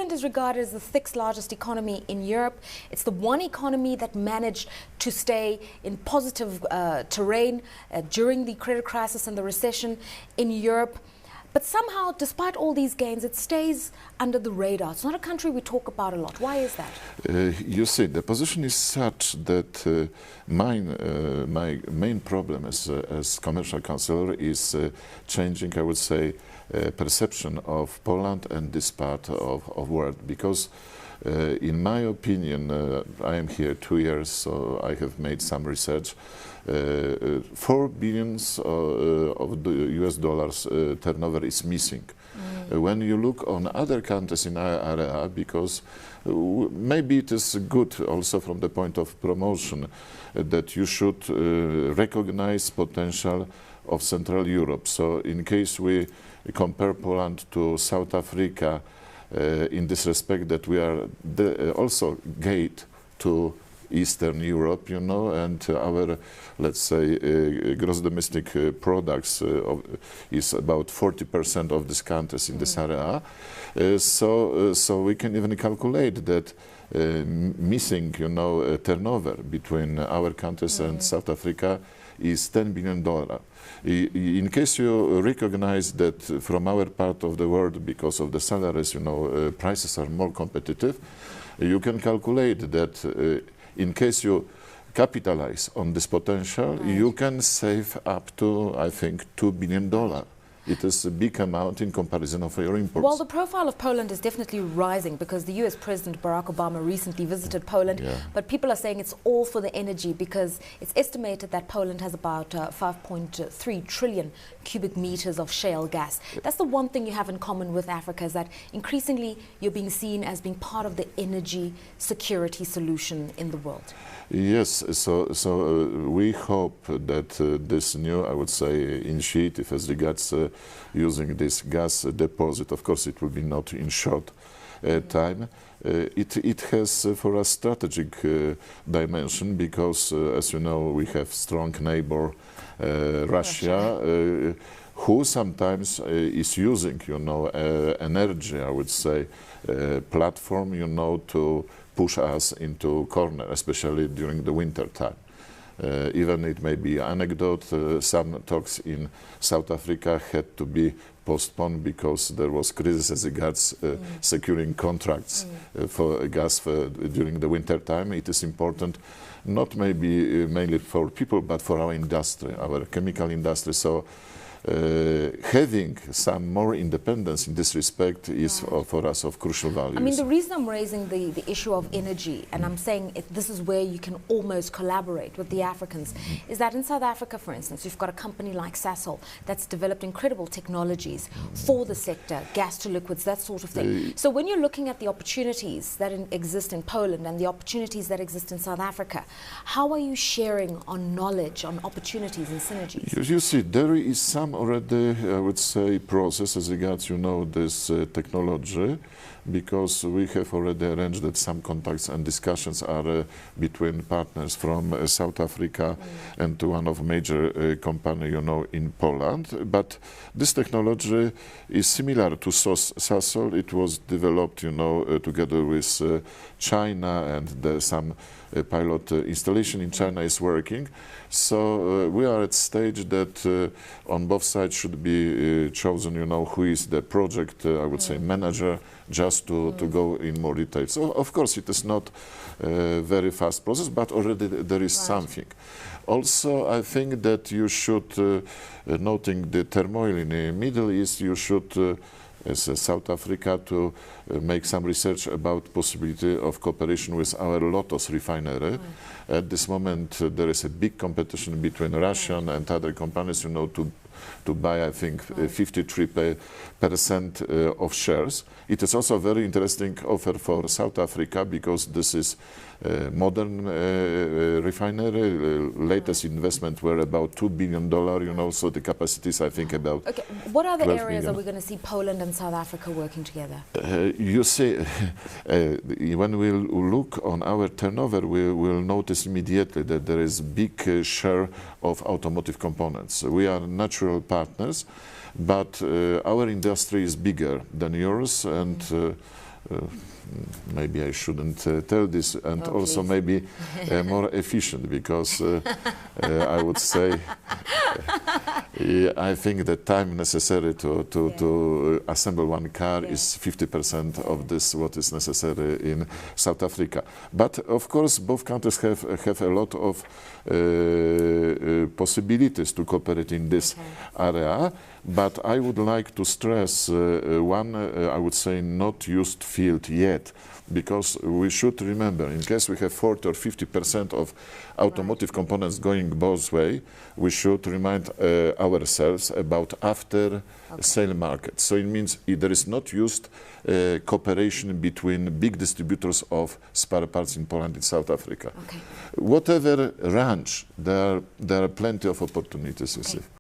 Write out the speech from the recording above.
Poland is regarded as the sixth largest economy in Europe. It's the one economy that managed to stay in positive terrain during the credit crisis and the recession in Europe. But somehow, despite all these gains, it stays under the radar. It's not a country we talk about a lot. Why is that? You see, the position is such that my main problem as commercial counselor is changing, I would say, perception of Poland and this part of world. Because in my opinion, I am here 2 years, so I have made some research. 4 billion of the US dollars turnover is missing. When you look on other countries in our area, because maybe it is good also from the point of promotion that you should recognize potential of Central Europe. So in case we compare Poland to South Africa, in this respect that we are also gate to Eastern Europe, you know, and our, let's say, gross domestic products is about 40% of these countries in this area. So we can even calculate that missing, you know, turnover between our countries and South Africa is $10 billion. In case you recognize that from our part of the world, because of the salaries, you know, prices are more competitive, you can calculate that in case you capitalize on this potential, you can save up to, I think, $2 billion. It is a big amount in comparison of your imports. Well, the profile of Poland is definitely rising because the US President Barack Obama recently visited Poland, but people are saying it's all for the energy because it's estimated that Poland has about 5.3 trillion cubic meters of shale gas. That's the one thing you have in common with Africa, is that increasingly you're being seen as being part of the energy security solution in the world. Yes, so we hope that this new, I would say, initiative as regards using this gas deposit, of course it will be not in short time, it has for us strategic dimension because, as you know, we have strong neighbor Russia, who sometimes is using, you know, energy, I would say, platform, you know, to push us into corner, especially during the winter time. Even it may be anecdote, some talks in South Africa had to be postponed because there was crisis as regards securing contracts for gas during the winter time. It is important, not maybe mainly for people, but for our industry, our chemical industry. So having some more independence in this respect is for us of crucial value. I mean, the reason I'm raising the issue of energy, and I'm saying this is where you can almost collaborate with the Africans, is that in South Africa, for instance, you've got a company like Sasol that's developed incredible technologies for the sector, gas to liquids, that sort of thing. So when you're looking at the opportunities that exist in Poland and the opportunities that exist in South Africa, how are you sharing on knowledge, on opportunities and synergies? You see, there is some already, I would say, process as regards, you know, this technology, because we have already arranged that some contacts and discussions are between partners from South Africa and one of major company, you know, in Poland. But this technology is similar to Sasol. It was developed, you know, together with China, and some pilot installation in China is working. So we are at stage that on both sides should be chosen, you know, who is the project, I would say, manager, just to go in more detail. So of course it is not a very fast process, but already there is something. Also, I think that you should, noting the turmoil in the Middle East, you should as South Africa to make some research about possibility of cooperation with our Lotos refinery. At this moment, there is a big competition between Russian and other companies, you know, to buy, I think, 53% of shares. It is also a very interesting offer for South Africa because this is modern refinery. Latest investment were about $2 billion, you know, so the capacity is, I think, about. Okay, what other areas are we going to see Poland and South Africa working together? You see, when we look on our turnover, we will notice immediately that there is big share of automotive components. We are natural partners, but our industry is bigger than yours, and maybe I shouldn't tell this, and Oh, also please. maybe more efficient, because I would say I think the time necessary to assemble one car is 50% of this what is necessary in South Africa. But of course, both countries have a lot of possibilities to cooperate in this area. But I would like to stress one, I would say, not used field yet, because we should remember, in case we have 40 or 50% of automotive components going both way, we should remind ourselves about after-sale market. So it means there is not used cooperation between big distributors of spare parts in Poland and South Africa. Whatever range, there are plenty of opportunities, you see.